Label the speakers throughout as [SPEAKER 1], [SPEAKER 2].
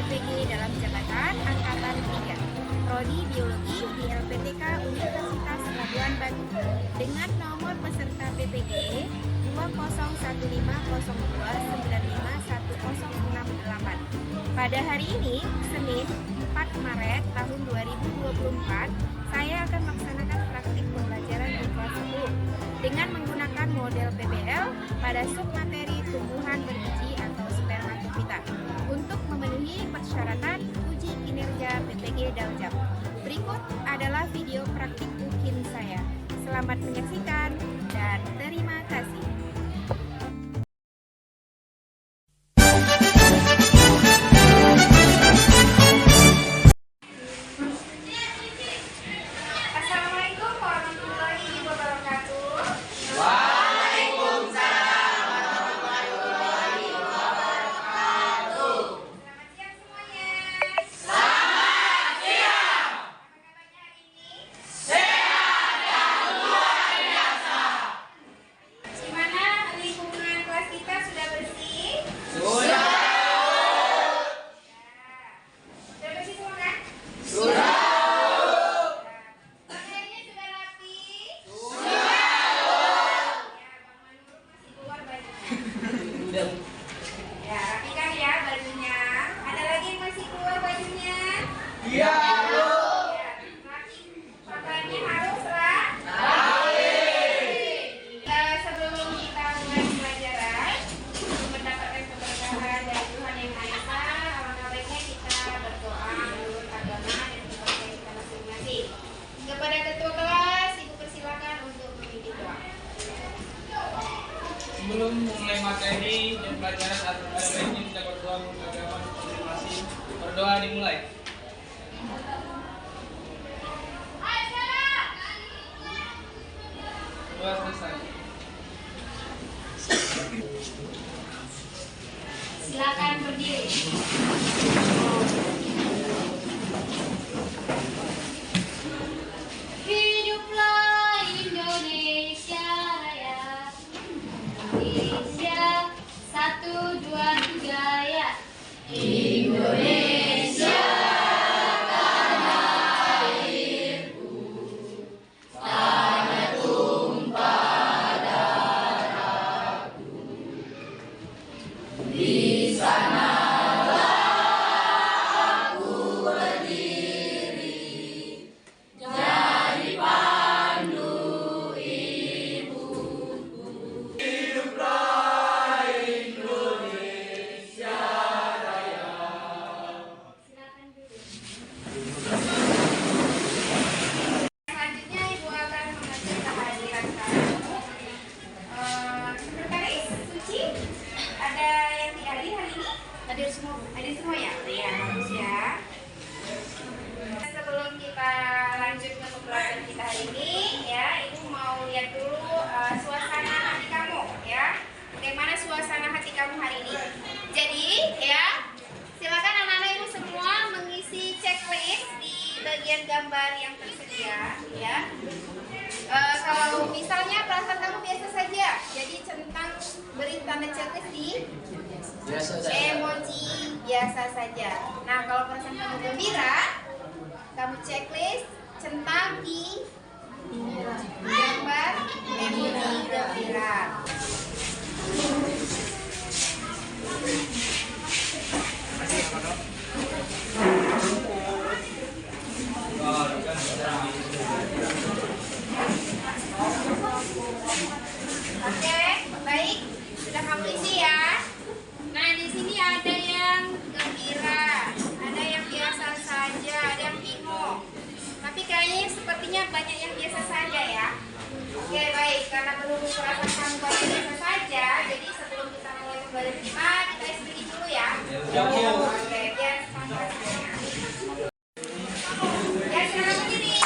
[SPEAKER 1] PPG dalam jabatan Angkatan 3, Prodi Biologi di LPTK Universitas Labuan Batu dengan nomor peserta PPG 201502951068. Pada hari ini, Senin 4 Maret tahun 2024, saya akan melaksanakan praktik pembelajaran di kelas 10 dengan menggunakan model PBL pada submateri tumbuhan berbiji atau spermatofita untuk memenuhi persyaratan uji kinerja PPG Daljam. Berikut adalah video praktik UKIN saya. Selamat menyaksikan dan terima kasih. Assalamualaikum warahmatullahi wabarakatuh.
[SPEAKER 2] Waalaikumsalam warahmatullahi wabarakatuh.
[SPEAKER 1] Selamat siang semuanya.
[SPEAKER 2] Selamat siang.
[SPEAKER 1] Apa kabarnya hari ini?
[SPEAKER 2] Sehat dan luar biasa.
[SPEAKER 1] Gimana lingkungan kelas kita sudah bersih?
[SPEAKER 2] Sudah.
[SPEAKER 1] Sudah bersih semua kan?
[SPEAKER 2] Sudah.
[SPEAKER 1] Pakaiannya sudah rapi?
[SPEAKER 2] Sudah.
[SPEAKER 1] Ya, Bang Manur masih keluar bajunya.
[SPEAKER 2] Sudah.
[SPEAKER 1] Ya, rapi kan ya bajunya? Ada lagi yang masih keluar bajunya?
[SPEAKER 2] Iya, Bu.
[SPEAKER 1] Ya, rapi. Pakaiannya harus rapi. Sebelum kita mulai pelajaran, untuk mendapatkan keberkahan dari Tuhan Yang Maha Esa, alangkah baiknya kita berdoa menurut agama dan kepercayaan kita masing-masing. Kepada ketua kelas, Ibu persilakan untuk memimpin doa.
[SPEAKER 3] Sebelum memulai materi dan pelajaran atau lainnya kita berdoa menurut agama masing-masing. Berdoa dimulai. Doa selesai.
[SPEAKER 1] Silakan berdiri. Hiduplah Indonesia Raya. Indonesia 1, 2, 3 ya. Indonesia tanah airku, tanah tumpah darahku. Di sanalah aku berdiri, jadi pandu ibuku.
[SPEAKER 2] Hiduplah Indonesia Raya.
[SPEAKER 1] Silakan duduk. Selanjutnya Ibu akan mengajukan kehadiran kamu. Sekretaris Suci, ada yang dihadir hari ini? Hadir semua ya? Iya, bagus ya. Sebelum kita lanjut ke pembelajaran kita hari ini, ya, Ibu mau lihat dulu suasana hati kamu, ya. Bagaimana suasana hati kamu hari ini? Jadi, ya, silakan anak-anak Ibu semua mengisi checklist di bagian gambar yang tersedia, ya. Kalau misalnya perasaan kamu biasa saja, jadi centang beri tanda checklist di
[SPEAKER 2] Biasa saja.
[SPEAKER 1] emoji biasa saja. Nah, kalau perasaan kamu gembira, kamu checklist centang di gambar emoji gembira. Oke, baik. Sudah kamu isi ya. Nah, di sini ada yang gembira, ada yang biasa saja, ada yang bingung. Tapi kayaknya sepertinya banyak yang biasa saja ya. Oke, baik. Karena menunggu perasaan kamu banyak biasa saja, jadi sebelum kita mulai pembelajaran kita isi dulu ya. Oke, biar santai. Ya, silakan berdiri.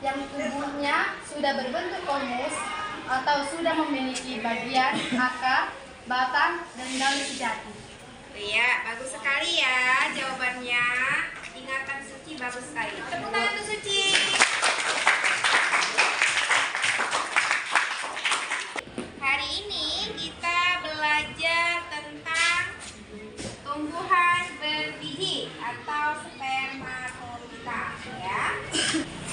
[SPEAKER 4] yang tubuhnya sudah berbentuk konus atau sudah memiliki bagian akar, batang, dan daun sejati.
[SPEAKER 1] Iya, bagus sekali ya jawabannya. Ingatan Suci bagus sekali. Tepuk tangan untuk Suci. Hari ini kita belajar tentang tumbuhan berbiji atau spermatofita ya.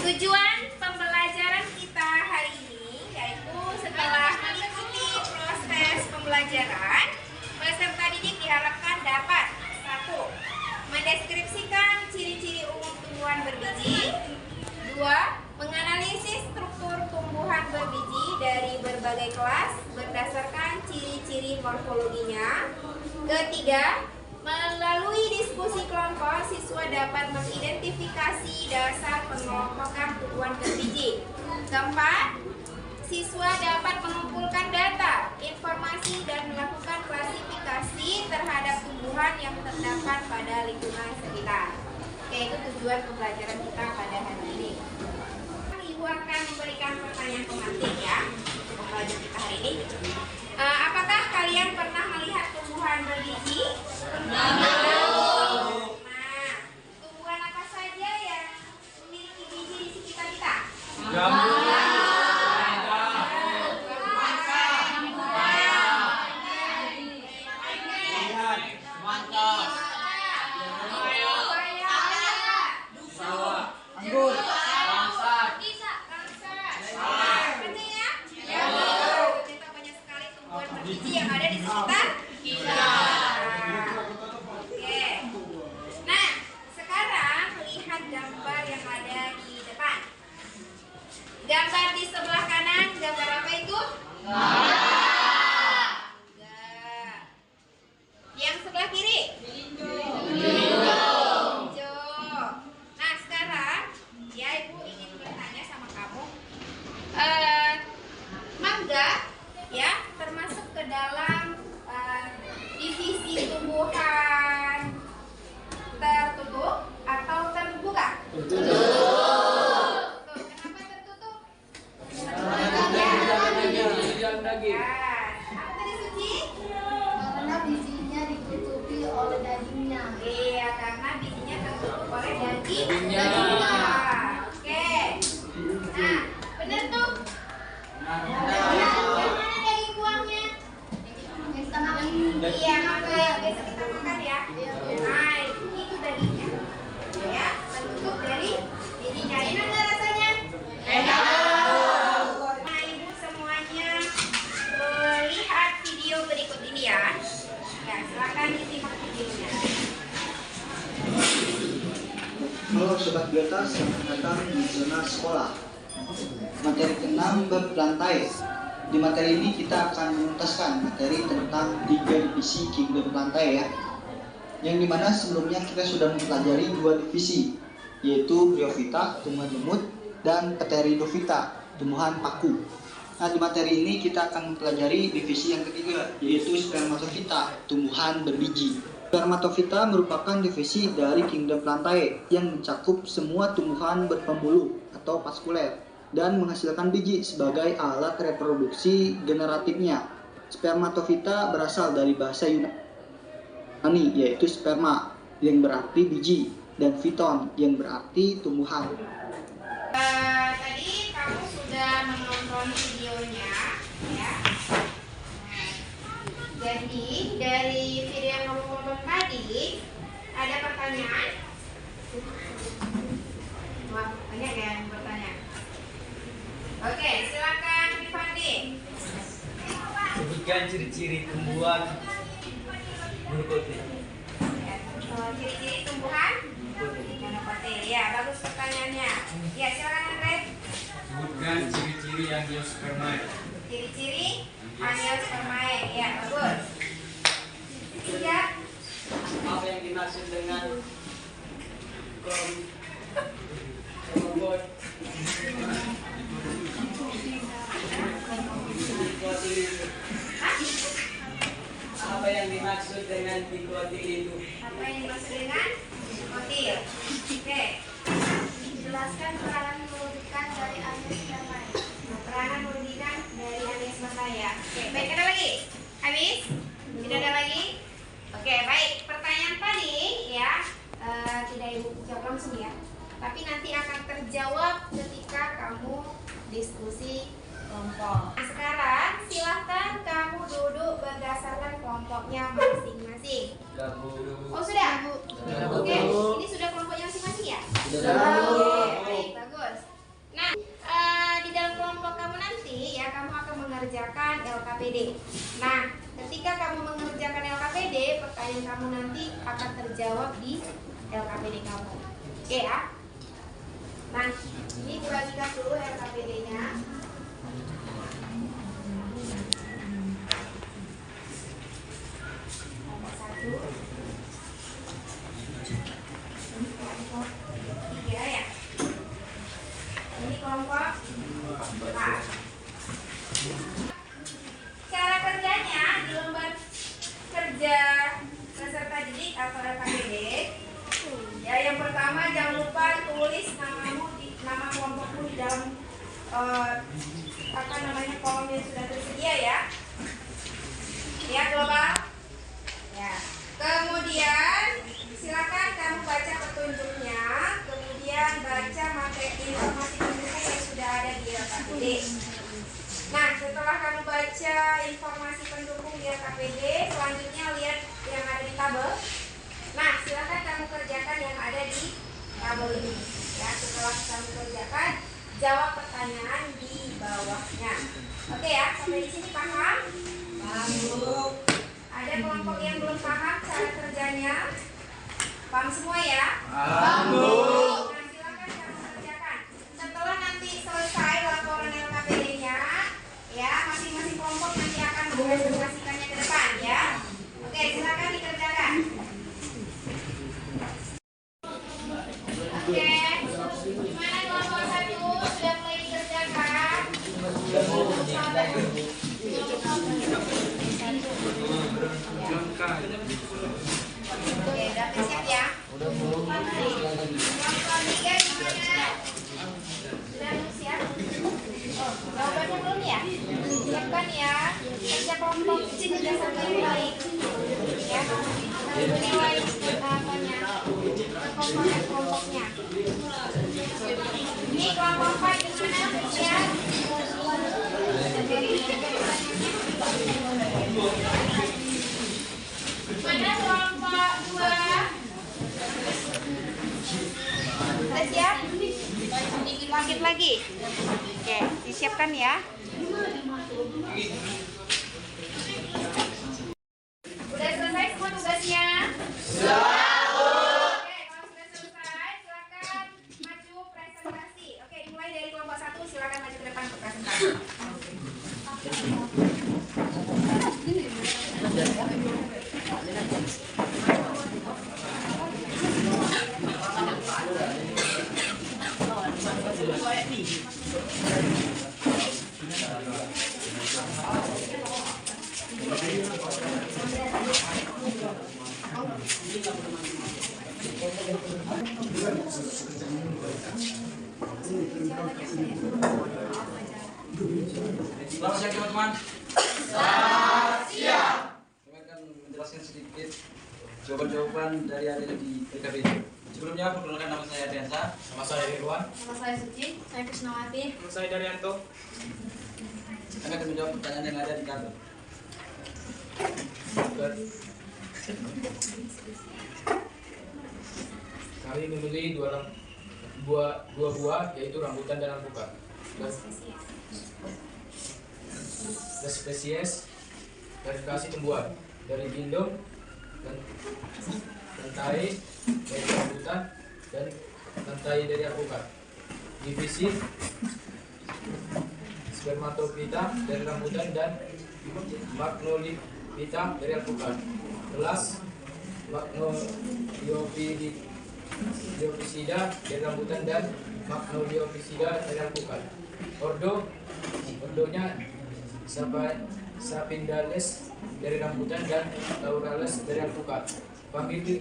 [SPEAKER 1] Tujuan pembelajaran kita hari ini yaitu setelah mengikuti proses pembelajaran, peserta didik diharapkan dapat 1. Mendeskripsikan ciri-ciri umum tumbuhan berbiji. 2. Menganalisis struktur tumbuhan berbiji dari berbagai kelas berdasarkan ciri-ciri morfologinya. 3. Melalui diskusi kelompok, siswa dapat mengidentifikasi dasar pengelompokan tumbuhan berbiji. 4. Siswa dapat mengumpulkan data, informasi, dan melakukan klasifikasi terhadap tumbuhan yang terdapat pada lingkungan sekitar. Oke, itu tujuan pembelajaran kita pada hari ini. Ibu akan memberikan pertanyaan pemantik ya untuk pembelajaran kita hari ini. Apakah kalian pernah melihat tumbuhan berbiji? Nah, tumbuhan apa saja yang memiliki biji di sekitar kita? Biji yang ada di sekitar kita. Oke. Nah, sekarang lihat gambar yang ada di depan. Gambar di sebelah kanan, gambar apa itu? Enggak. Yang sebelah kiri? Hijau. Nah, sekarang ya Ibu ingin bertanya sama kamu. Mangga ya termasuk ke dalam divisi tumbuhan tertutup atau terbuka? Tertutup. Kenapa tertutup? Ya. Apa tadi Suci?
[SPEAKER 4] Karena bijinya ditutupi oleh dagingnya.
[SPEAKER 1] Iya, karena bijinya tertutup oleh dagingnya. Oke. Nah, benar tuh. Yang mana daging buahnya? Iya, maka biasa kita makan ya. Nah, itu dagingnya. Ya, tertutup dari bijinya. Enak nggak rasanya? Enak. Nah, Ibu semuanya lihat video berikut ini ya. Ya, silakan disimak videonya.
[SPEAKER 5] Halo Sobat Biota, selamat datang di zona sekolah. Materi ke-6 berlantai. Di materi ini kita akan menuntaskan materi tentang 3 divisi kingdom lantai ya. Yang dimana sebelumnya kita sudah mempelajari 2 divisi, yaitu Bryophyta, tumbuhan lemut, dan Pteridophyta, tumbuhan paku. Nah, di materi ini kita akan mempelajari divisi yang ketiga, yaitu Spermatophyta, tumbuhan berbiji. Spermatophyta merupakan divisi dari kingdom plantae yang mencakup semua tumbuhan berpembuluh atau vaskuler dan menghasilkan biji sebagai alat reproduksi generatifnya. Spermatophyta berasal dari bahasa Yunani yaitu sperma yang berarti biji dan phyton yang berarti tumbuhan.
[SPEAKER 1] Tadi kamu sudah menonton videonya ya. Jadi dari video yang kamu tonton tadi ada pertanyaan. Wah, banyak ya yang bertanya. Oke, silakan Fandi.
[SPEAKER 2] Sebutkan ciri-ciri tumbuhan monokotil.
[SPEAKER 1] Ciri-ciri tumbuhan monokotil. Ya, bagus pertanyaannya. Ya, silakan Andre.
[SPEAKER 3] Sebutkan ciri-ciri angiospermae.
[SPEAKER 1] Ciri-ciri angiospermae. Ya, bagus. Tiga.
[SPEAKER 2] Apa yang dimaksud dengan apa yang dimaksud dengan dikotil itu?
[SPEAKER 1] Apa yang dimaksud dengan dikotil? Oke.
[SPEAKER 4] Jelaskan peranan mewujudkan dan
[SPEAKER 1] Oke, baik, ada lagi? Habis? Tidak ada lagi? Oke, baik. Pertanyaan tadi ya, tidak Ibu jawab langsung ya. Tapi nanti akan terjawab ketika kamu diskusi kelompok. Nah, sekarang silahkan kamu duduk berdasarkan kelompoknya masing-masing. Oh, sudah? Oke, ini sudah kelompoknya masing-masing ya? Oke, baik, bagus. Nah, di dalam kelompok kamu nanti ya, kamu akan mengerjakan LKPD. Nah, ketika kamu mengerjakan LKPD, pertanyaan kamu nanti akan terjawab di LKPD kamu. Oke ya? Nah, ini dibagikan dulu LKPD-nya. Nomor 1. Ini kelompok 3 ya. Ini kelompok 4. Cara kerjanya di lembar kerja peserta didik atau LKPD. Ya, yang pertama jangan lupa tulis nama kelompokmu di dalam kolom yang sudah tersedia ya. Ya, global. Ya. Kemudian silakan kamu baca petunjuknya, kemudian baca materi informasi pendukung yang sudah ada di LKPD. Nah, setelah kamu baca informasi pendukung di LKPD, selanjutnya lihat yang ada di tabel. Nah, silakan kamu kerjakan yang ada di tabel ini. Ya, setelah kamu kerjakan, jawab pertanyaan di bawahnya. Oke ya, sampai di sini paham? Paham, Bu. Ada kelompok yang belum paham cara kerjanya? Paham semua ya?
[SPEAKER 3] Paham, Bu.
[SPEAKER 1] Nah, silakan kamu kerjakan. Setelah nanti selesai laporan LKPD-nya, ya, masing-masing kelompok nanti akan mempresentasikannya ke depan ya. Oke, silakan dikerjakan. Oke, gimana kelompok 1 sudah mulai dikerjakan? Oke, udah siap ya? Kelompok 3 gimana? Sudah siap? Oh, jawabannya belum ya? Siapkan ya. Kerja kelompok berdasarkan nilai. Ya, nilai kelompoknya. Ini kelompok 4 gimana? Siap? Mana kelompok 2? Sudah siap? Bangkit lagi. Oke, disiapkan ya. Udah selesai semua tugasnya? Oke, kalau sudah selesai, silakan maju presentasi. Oke, dimulai dari kelompok 1, silakan maju ke depan untuk presentasi.
[SPEAKER 3] Selamat siang teman-teman. Selamat siang. Kami akan menjelaskan sedikit jawaban-jawaban dari adik di LKPD. Sebelumnya perkenalkan, nama saya Adriansa.
[SPEAKER 6] Nama saya Irwan.
[SPEAKER 4] Nama saya Suci. Saya Krisnawati.
[SPEAKER 6] Nama saya Daryanto.
[SPEAKER 3] Kami akan menjawab pertanyaan yang ada di tabel.
[SPEAKER 6] Kami memilih dua buah, yaitu rambutan dan alpukat. Dan spesies verifikasi tumbuhan dari bindung dan lantai dari rambutan dan lantai dari alpukat. Divisi spermatopita dari rambutan dan magnolipita dari alpukat. Kelas magnoliopisida dari rambutan dan magnoliopisida dari alpukat. Ordonya Sapindales dari rambutan dan Laurales dari alpukat. Famili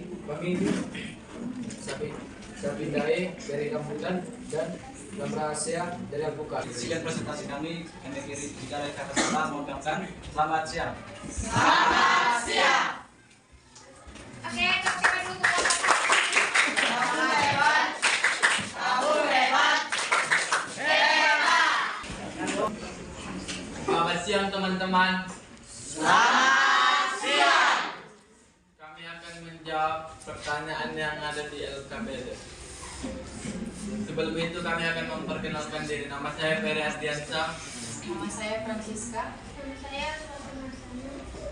[SPEAKER 6] Sapindae dari rambutan dan Lamrasia dari alpukat.
[SPEAKER 3] Sekian presentasi kami akhiri bicara kata salah mengucapkan selamat siang.
[SPEAKER 1] Oke, kita dulu.
[SPEAKER 6] Selamat siang teman-teman. Kami akan menjawab pertanyaan yang ada di LKPD. Sebelum itu kami akan memperkenalkan diri. Nama saya Ferry Asdiansyah.
[SPEAKER 4] Nama saya Francisca.
[SPEAKER 1] Nama saya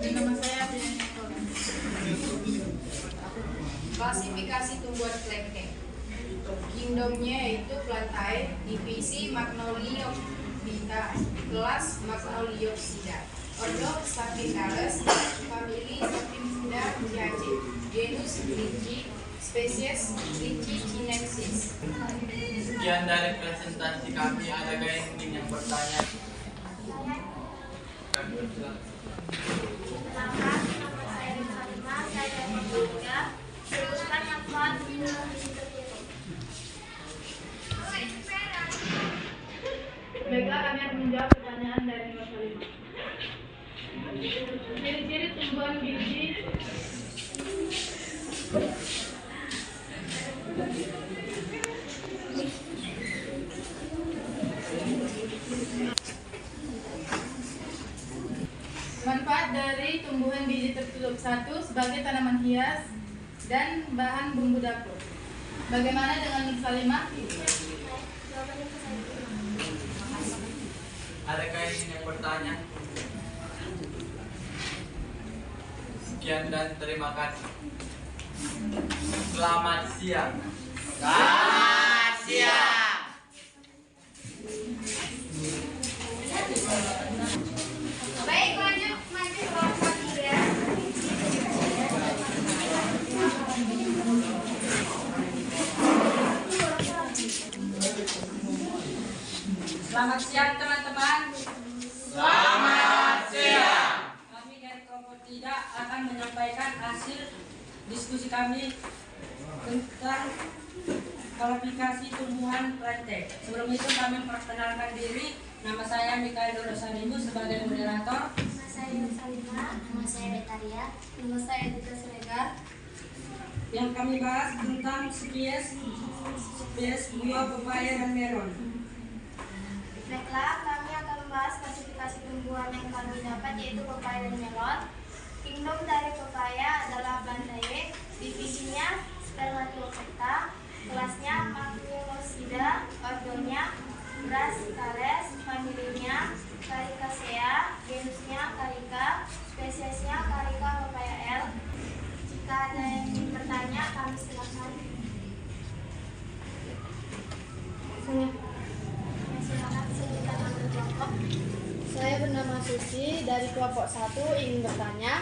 [SPEAKER 4] Dan nama saya Adriana Toran. Klasifikasi tumbuhan klengkeng. Kingdomnya yaitu Plantae, divisi Magnoliophyta, kelas Magnoliopsida, ordo Sapindae, famili Sapinda Mujaci, genus Lychee, spesies Lychee chinensis.
[SPEAKER 6] Sekian dari presentasi kami. Adakah yang ingin yang bertanya? Kami persilakan.
[SPEAKER 1] Perkenalkan, nama saya Rita Lima, saya dari Jogja. Lulusan manfaat minum
[SPEAKER 4] Baiklah, kami akan menjawab pertanyaan dari kelas 5. Ciri-ciri tumbuhan biji manfaat dari tumbuhan biji tertutup. 1. Sebagai tanaman hias dan bahan bumbu dapur. Bagaimana dengan Nusa Lima?
[SPEAKER 6] Adakah yang ingin bertanya? Sekian dan terima kasih. Selamat siang.
[SPEAKER 1] Baik, lanjut maju kelompok 3.
[SPEAKER 2] Selamat siang teman-teman. Kami dari kelompok 3 akan menyampaikan hasil diskusi kami tentang kualifikasi tumbuhan plantae. Sebelum itu kami memperkenalkan diri. Nama saya Mikael Dorosaribu sebagai moderator.
[SPEAKER 1] Nama saya Nusa Lima. Nama saya Betaria. Nama saya Edita Siregar.
[SPEAKER 2] Yang kami bahas tentang spesies buah, pepaya, dan melon.
[SPEAKER 1] Baiklah, kami akan membahas klasifikasi tumbuhan yang kami dapat, yaitu pepaya dan melon. Kingdom dari pepaya adalah Plantae, divisinya Spermatophita, kelasnya Magnoliopsida, ordonya Brassicaris, familinya Caricaceae, genusnya Carica, spesiesnya Carica pepaya L. Jika ada yang ingin bertanya, kami silakan.
[SPEAKER 4] Saya bernama Susi dari kelompok 1 ingin bertanya,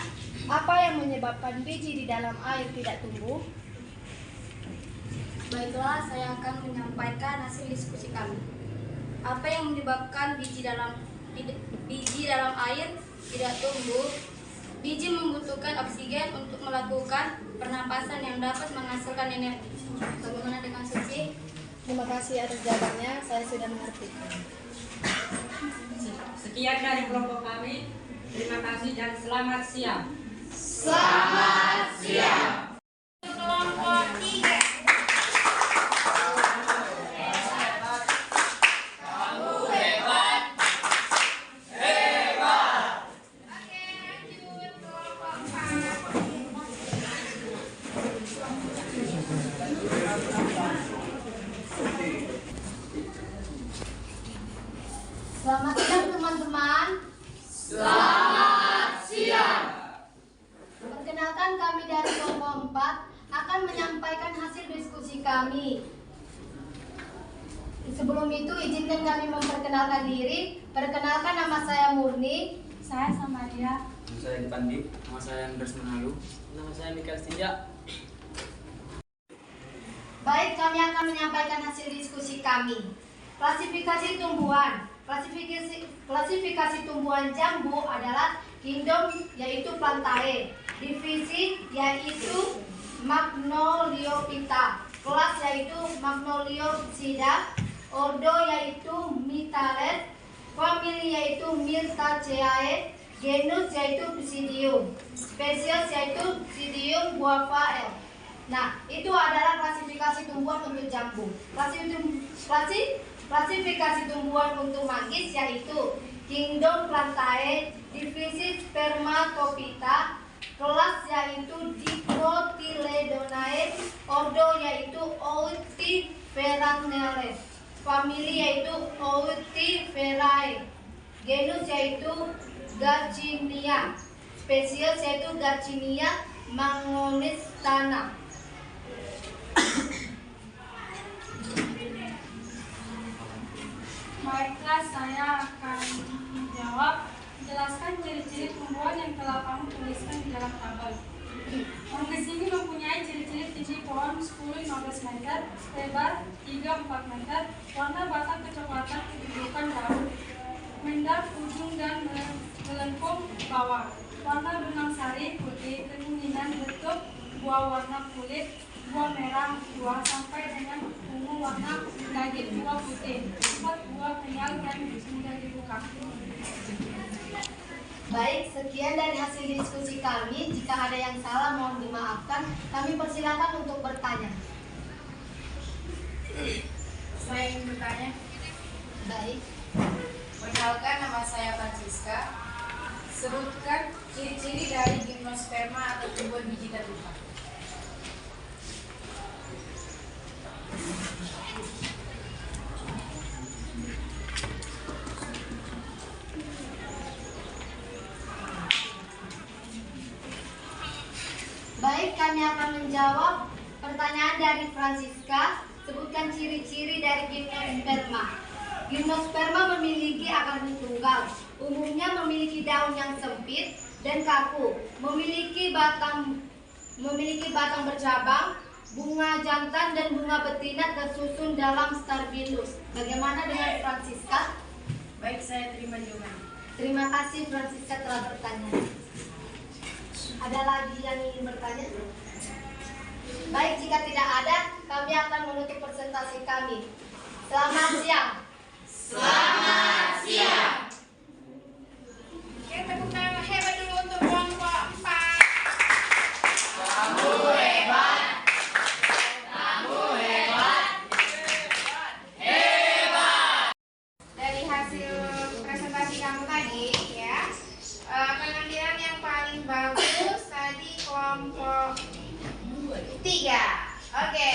[SPEAKER 4] apa yang menyebabkan biji di dalam air tidak tumbuh?
[SPEAKER 1] Baiklah, saya akan menyampaikan hasil diskusi kami. Apa yang menyebabkan biji dalam air tidak tumbuh? Biji membutuhkan oksigen untuk melakukan pernapasan yang dapat menghasilkan energi. Bagaimana dengan Suci?
[SPEAKER 4] Terima kasih atas jawabannya, saya sudah mengerti.
[SPEAKER 2] Sekian dari kelompok kami. Terima kasih dan selamat siang.
[SPEAKER 1] Kelompok 3.
[SPEAKER 4] Selamat siang teman-teman. Perkenalkan, kami dari kelompok 4 akan menyampaikan hasil diskusi kami. Sebelum itu, izinkan kami memperkenalkan diri. Perkenalkan, nama saya Murni.
[SPEAKER 1] Saya Samaria.
[SPEAKER 3] Nama saya Dipandi.
[SPEAKER 6] Nama saya Andres Menalu.
[SPEAKER 2] Nama saya Mikael Sinja.
[SPEAKER 4] Baik, kami akan menyampaikan hasil diskusi kami. Klasifikasi tumbuhan. Klasifikasi tumbuhan jambu adalah kingdom yaitu Plantae, divisi yaitu
[SPEAKER 7] Magnoliophyta. Kelas yaitu Magnoliopsida. Ordo yaitu Myrtaceae. Famili yaitu Myrtaceae. Genus yaitu Psidium. Spesies yaitu Psidium guavae. Nah, itu adalah klasifikasi tumbuhan untuk jambu. Klasifikasi tumbuhan untuk manggis yaitu Kingdom Plantae, divisi Spermatophyta, kelas yaitu Dicotyledonae, ordo yaitu Oetiferaneae, famili yaitu Oetiferae, genus yaitu Garcinia, spesies yaitu Garcinia mangonistana.
[SPEAKER 8] Baiklah, saya akan menjawab. Jelaskan ciri-ciri tumbuhan yang telah kamu tuliskan di dalam tabel. Manggis ini mempunyai ciri-ciri tinggi pohon 10-15 meter, lebar 3-4 meter, warna batang kecoklatan kedudukan daun, mendap ujung dan melengkung bawah, warna benang sari putih, kekuningan bentuk, buah warna kulit, buah merah, buah sampai dengan ungu warna daging buah putih, empat buah kenyal dan mudah dibuka.
[SPEAKER 7] Baik, sekian dari hasil diskusi kami. Jika ada yang salah mohon dimaafkan. Kami persilakan untuk bertanya.
[SPEAKER 4] Saya ingin bertanya.
[SPEAKER 7] Baik.
[SPEAKER 4] Perkenalkan, nama saya Francisca. Sebutkan ciri-ciri dari gimnosperma atau tumbuhan biji terbuka.
[SPEAKER 7] Baik, kami akan menjawab pertanyaan dari Francisca. Sebutkan ciri-ciri dari gimnosperma. Gimnosperma memiliki akar tunggal. Umumnya memiliki daun yang sempit dan kaku. Memiliki batang bercabang, bunga jantan dan bunga betina tersusun dalam starbinus. Bagaimana dengan Francisca?
[SPEAKER 4] Baik, saya terima jawaban.
[SPEAKER 7] Terima kasih Francisca telah bertanya. Ada lagi yang ingin bertanya? Baik, jika tidak ada, kami akan menutup presentasi kami. Selamat siang.
[SPEAKER 4] Selamat siang.
[SPEAKER 1] Oke, tepuk tangan hebat dulu untuk kelompok 4.
[SPEAKER 4] Kamu hebat. Kamu hebat. Hebat.
[SPEAKER 1] Dari hasil presentasi kamu tadi ya, pengambilan yang paling bagus tadi kelompok 3. Oke,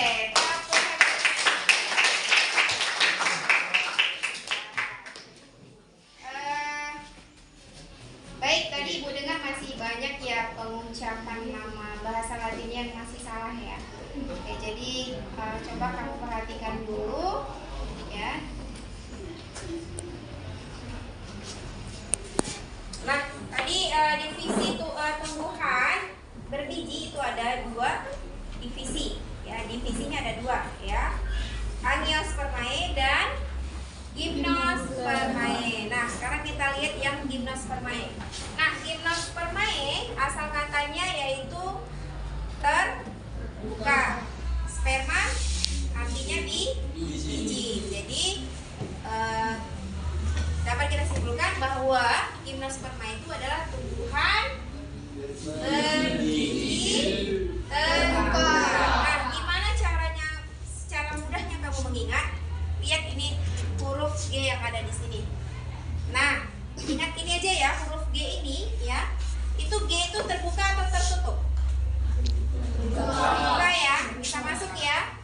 [SPEAKER 1] baik, tadi Ibu dengar masih banyak ya pengucapan nama bahasa Latinnya yang masih salah ya. Oke, jadi coba kamu perhatikan dulu ya. Nah, tadi divisi tumbuhan berbiji itu ada 2 divisi. Ya, divisinya ada 2 ya. Angiospermae dan Gymnospermae. Nah, sekarang kita lihat yang Gymnospermae. Nah, Gymnospermae asal katanya yaitu terbuka. Sperma artinya biji. Jadi dapat kita simpulkan bahwa Gymnospermae itu adalah tumbuhan berbiji terbuka. Nah, gimana caranya? Secara mudahnya kamu mengingat. Lihat ini huruf G yang ada di sini. Nah, ingat ini aja ya, huruf G ini ya. Itu G itu terbuka atau tertutup? Terbuka ya, bisa masuk ya.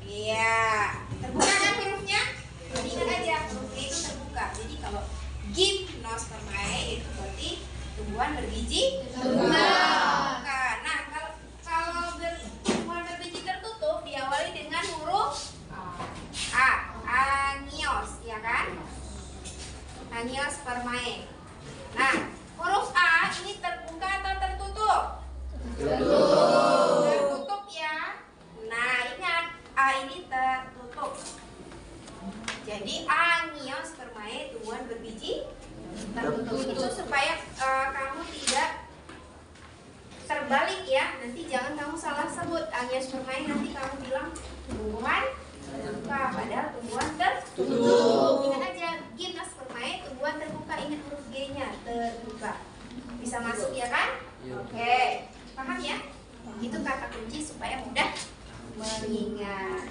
[SPEAKER 1] Iya, terbuka kan hurufnya? Ingat aja, huruf G itu terbuka. Jadi kalau Gymnospermae itu berarti tumbuhan berbiji terbuka. Nah, kalau tumbuhan berbiji tertutup diawali dengan huruf A, Anios, ya kan? Angiospermae. Nah, huruf A ini terbuka atau tertutup? Tertutup ya. Nah, ingat A ini tertutup. Jadi Angiospermae tumbuhan berbiji tertutup. Itu supaya kamu tidak terbalik ya. Nanti jangan kamu salah sebut. permai nanti kamu bilang tumbuhan terbuka, padahal tumbuhan tertutup. Ingat aja, gimnas permai tumbuhan terbuka, ingat huruf G-nya, terbuka. Bisa masuk ya kan? Oke, paham ya? Itu kata kunci supaya mudah mengingat.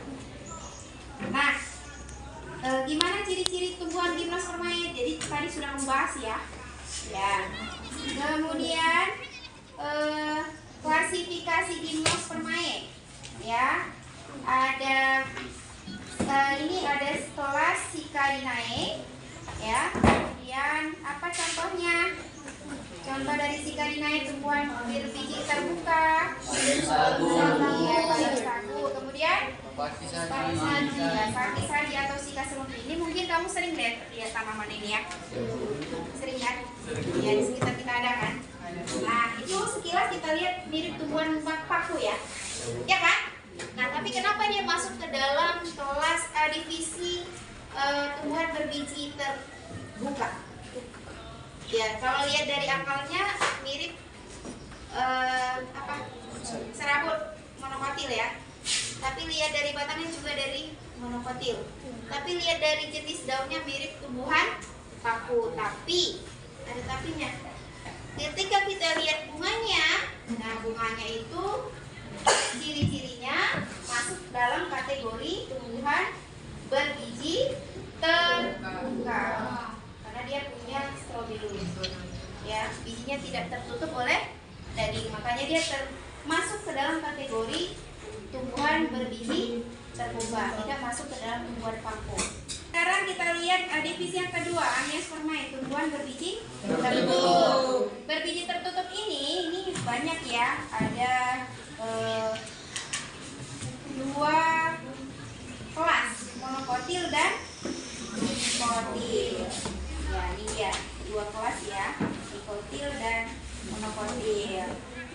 [SPEAKER 1] Nah, gimana ciri-ciri tumbuhan gimnas permai? Jadi tadi sudah membahas ya. Kemudian klasifikasi gimnas permai. Ya, ada ini ada kelas Sicadinae. Ya, kemudian apa contohnya? Contoh dari Sicadinae tumbuhan berbiji terbuka. Sagu. Kemudian Pakisari atau Sika Selumpi. Ini mungkin kamu sering lihat tanaman ini ya. Sering kan? Ya, di sekitar kita ada kan. Nah, itu sekilas kita lihat mirip tumbuhan paku ya. Ya kan? Nah, tapi kenapa dia masuk ke dalam kelas divisi tumbuhan berbiji terbuka? Ya, kalau lihat dari akalnya mirip serabut monokotil ya. Tapi lihat dari batangnya juga dari monokotil. Tapi lihat dari jenis daunnya mirip tumbuhan paku. Tapi ada tapinya. Ketika kita lihat bunganya, nah bunganya itu ciri-cirinya masuk dalam kategori tumbuhan berbiji terbuka. Karena dia punya strobilus, ya bijinya tidak tertutup oleh daging, makanya dia masuk ke dalam kategori tumbuhan berbiji terbuka, tidak masuk ke dalam tumbuhan paku. Sekarang kita lihat divisi yang kedua, Amiaspermae, tumbuhan berbiji tertutup. Berbiji tertutup ini banyak ya, ada dua kelas, monokotil dan dikotil. Ya, ini dia dua kelas ya, dikotil dan monokotil.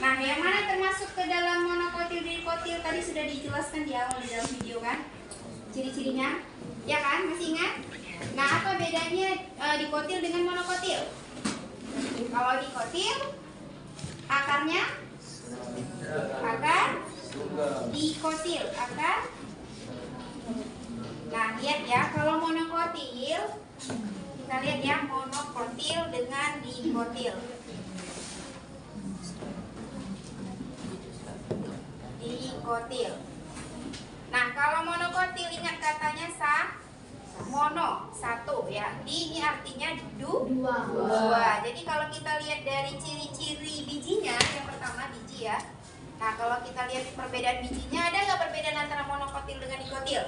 [SPEAKER 1] Nah, yang mana termasuk ke dalam monokotil dan dikotil tadi sudah dijelaskan di awal di dalam video kan? Ciri-cirinya, ya kan? Masih ingat? Nah, apa bedanya dikotil dengan monokotil? Kalau dikotil, akarnya akar dikotil, akar. Nah, lihat ya, kalau monokotil kita lihat ya, monokotil dengan dikotil. Dikotil. Nah, kalau monokotil ingat katanya mono, satu ya. Di ini artinya dua. Jadi kalau kita lihat dari ciri-ciri bijinya, yang pertama biji ya. Nah, kalau kita lihat perbedaan bijinya, ada nggak perbedaan antara monokotil dengan dikotil?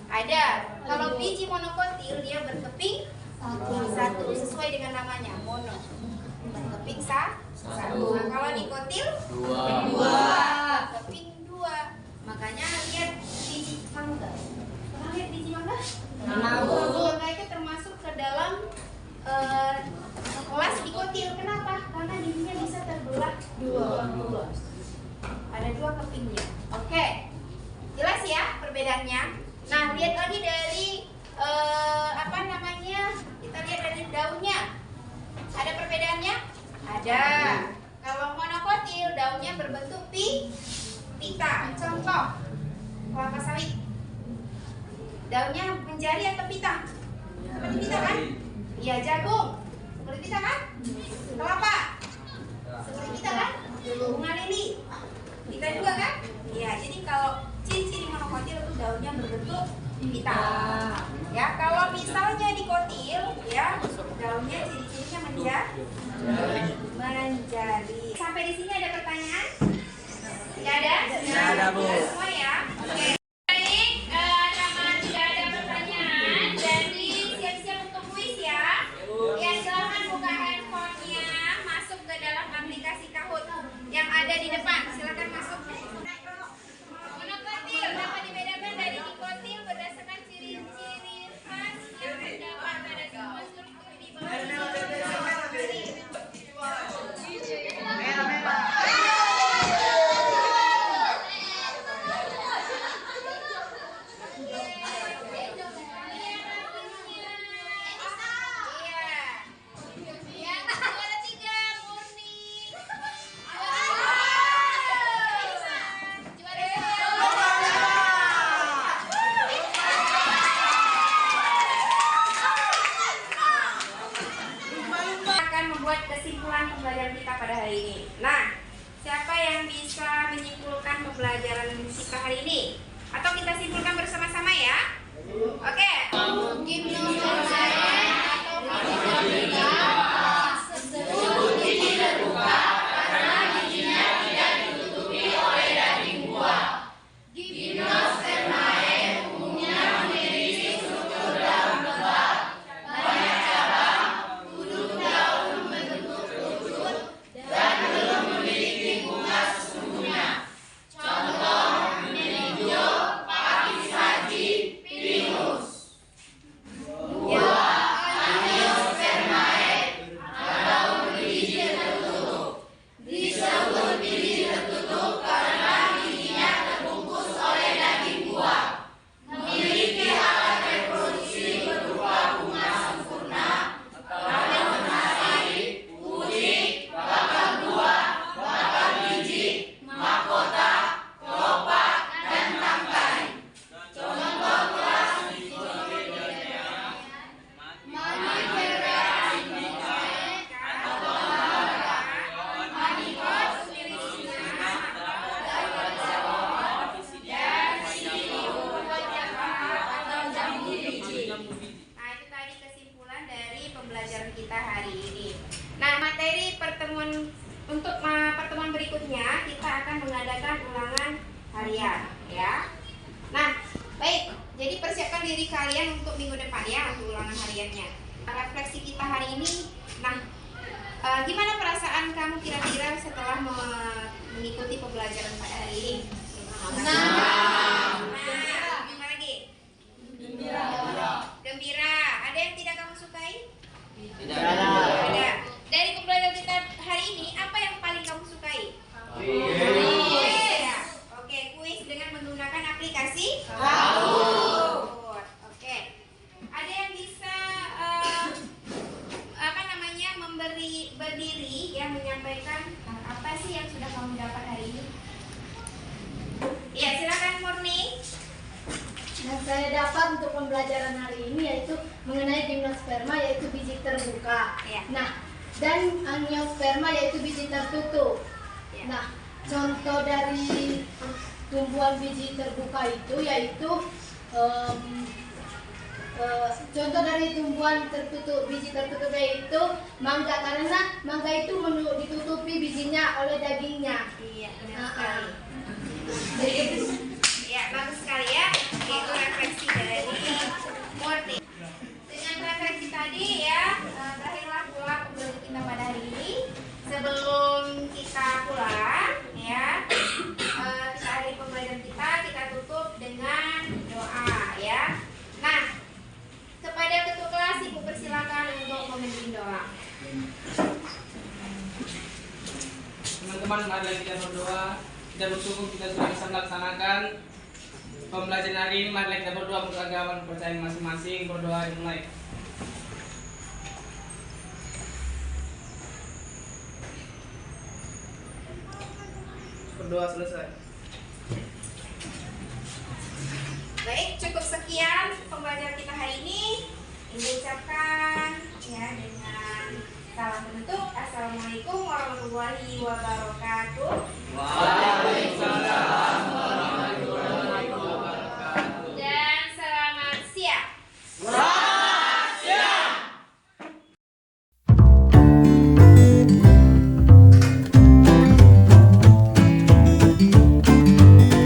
[SPEAKER 1] Ada. Kalau biji monokotil dia berkeping satu, sesuai dengan namanya, mono. Berkeping satu. Nah, kalau dikotil dua. Berkeping dua. Makanya lihat biji mangga. Pernah lihat biji mangga? Mangga itu termasuk ke dalam kelas dikotil. Kenapa? Karena bijinya bisa terbelah dua. Ada dua kepingnya. Oke. Jelas ya perbedaannya? Nah, lihat lagi dari kita lihat dari daunnya. Ada perbedaannya? Ada. Kalau monokotil daunnya berbentuk pita. Contoh kelapa sawit. Daunnya menjari atau pita? Seperti pita kan? Iya, jagung. Seperti pita kan? Kelapa. Seperti pita kan? Bunga lili. Pita juga kan? Iya, jadi kalau ciri-ciri monokotil itu daunnya berbentuk pita. Ya, kalau misalnya dikotil ya, daunnya ciri-cirinya menjadi. Sampai di sini ada pertanyaan? Tidak ada? Tidak ada, Bu. Semua ya? Oke. Baik, karena tidak ada pertanyaan, jadi siap-siap untuk kuis ya. Ya, silakan buka handphonenya, masuk ke dalam aplikasi Kahoot yang ada di depan. Silakan masuk. Monokotil dapat dibedakan dari dikotil berdasarkan ciri-ciri khas yang terdapat pada semua struktur di bawah. Jadi persiapkan diri kalian untuk minggu depan ya, untuk ulangan hariannya. Refleksi kita hari ini, nah gimana perasaan kamu kira-kira setelah mengikuti pembelajaran pada hari ini? Gimana lagi? Gembira. Ada yang tidak kamu sukai?
[SPEAKER 5] Tidak
[SPEAKER 1] Ada. Dari pembelajaran kita hari ini, apa yang paling kamu sukai? Ya. Oke, kuis dengan menggunakan aplikasi Kahoot. Oke. Ada yang bisa berdiri yang menyampaikan apa sih yang sudah kamu dapat hari ini? Iya, silakan Murni.
[SPEAKER 7] Yang saya dapat untuk pembelajaran hari ini yaitu mengenai gimnosperma, yaitu biji terbuka.
[SPEAKER 1] Ya.
[SPEAKER 7] Nah, dan angiosperma yaitu biji tertutup.
[SPEAKER 1] Ya.
[SPEAKER 7] Nah, contoh dari tumbuhan biji terbuka itu yaitu contoh dari tumbuhan tertutup, biji tertutup yaitu mangga, karena mangga itu ditutupi bijinya oleh dagingnya.
[SPEAKER 1] Iya, benar sekali.
[SPEAKER 7] Jadi
[SPEAKER 1] Ya, bagus sekali ya. Itu refleksi dari Murni. Dengan refleksi tadi ya, berakhirlah pula pembelajaran kita pada hari ini. Sebelum kita pulang, ya, kita akhiri pembelajaran kita tutup dengan doa ya. Nah, kepada ketua kelas Ibu persilakan untuk memimpin doa.
[SPEAKER 2] Teman-teman, mari kita berdoa. Kita bersyukur kita sudah bisa melaksanakan pembelajaran hari ini. Mari kita berdoa untuk agama dan kepercayaan masing-masing. Berdoa dimulai. Berdoa selesai.
[SPEAKER 1] Baik, cukup sekian pembelajaran kita hari ini. Ibu ucapkan ya dengan salam bentuk. Assalamualaikum warahmatullahi wabarakatuh.
[SPEAKER 3] Waalaikumsalam.